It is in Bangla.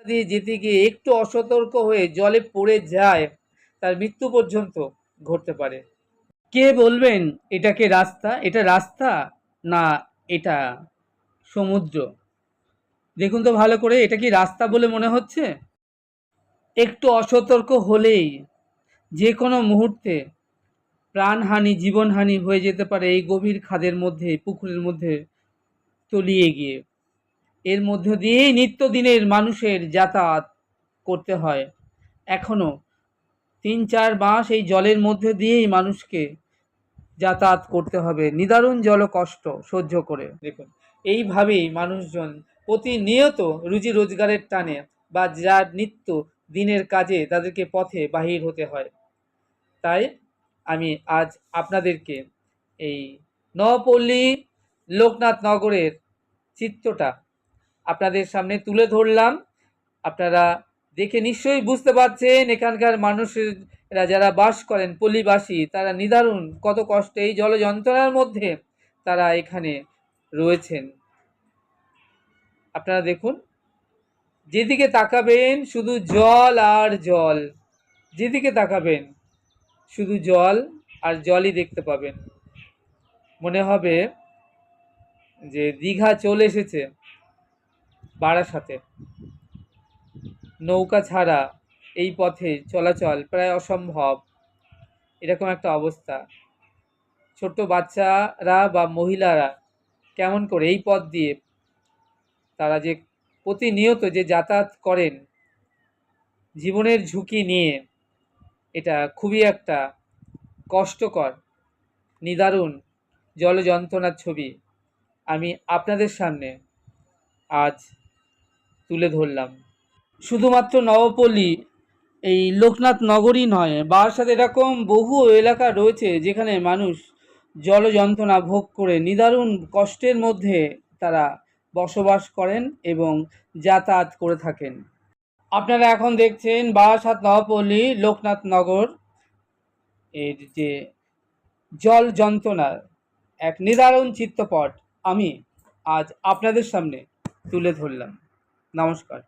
দিয়ে যেতে গিয়ে একটু অসতর্ক হয়ে জলে পড়ে যায়, তার মৃত্যু পর্যন্ত ঘটতে পারে। কে বলবেন এটাকে রাস্তা? এটা রাস্তা না এটা সমুদ্র? দেখুন তো ভালো করে, এটা কি রাস্তা বলে মনে হচ্ছে? একটু অসতর্ক হলেই যে কোনো মুহূর্তে প্রাণহানি, জীবনহানি হয়ে যেতে পারে এই গভীর খাদের মধ্যে, পুকুরের মধ্যে তলিয়ে গিয়ে। এর মধ্য দিয়েই নিত্যদিনের মানুষের যাতায়াত করতে হয়। এখনো ৩-৪ মাস এই জলের মধ্যে দিয়েই মানুষকে যাতায়াত করতে হবে নিদারুণ জলকষ্ট সহ্য করে। দেখুন, এইভাবেই মানুষজন প্রতিনিয়ত রুজি রোজগারের টানে বা যার নিত্য দিনের কাজে তাদেরকে পথে বাহির হতে হয়। তাই আমি আজ আপনাদেরকে এই নবপল্লী লোকনাথ নগরের চিত্রটা আপনাদের সামনে তুলে ধরলাম। আপনারা দেখে নিশ্চয়ই বুঝতে পারছেন এখানকার মানুষেরা যারা বাস করেন, পল্লীবাসী, তারা নিদারুণ কত কষ্টে এই জল যন্ত্রণার মধ্যে তারা এখানে রয়েছেন। আপনারা দেখুন, যেদিকে তাকাবেন শুধু জল আর জল, যেদিকে তাকাবেন শুধু জল আর জলই দেখতে পাবেন। মনে হবে যে দীঘা চলে এসেছে বারাসাতে। নৌকা ছাড়া এই পথে চলাচল প্রায় অসম্ভব, এরকম একটা অবস্থা। ছোট্ট বাচ্চারা বা মহিলারা কেমন করে এই পথ দিয়ে তারা যে প্রতিনিয়ত যে যাতায়াত করেন জীবনের ঝুঁকি নিয়ে, এটা খুবই একটা কষ্টকর নিদারুণ জল যন্ত্রণার ছবি আমি আপনাদের সামনে আজ তুলে ধরলাম। শুধুমাত্র নবপল্লী এই লোকনাথ নগরই নয়, বারাসাতে এরকম বহু এলাকা রয়েছে যেখানে মানুষ জল যন্ত্রণা ভোগ করে নিদারুণ কষ্টের মধ্যে তারা বসবাস করেন এবং যাতায়াত করে থাকেন। আপনারা এখন দেখছেন বারাসাত নবপল্লী লোকনাথ নগর এর যে জল যন্ত্রণার এক নিদারুণ চিত্রপট আমি আজ আপনাদের সামনে তুলে ধরলাম। নমস্কার।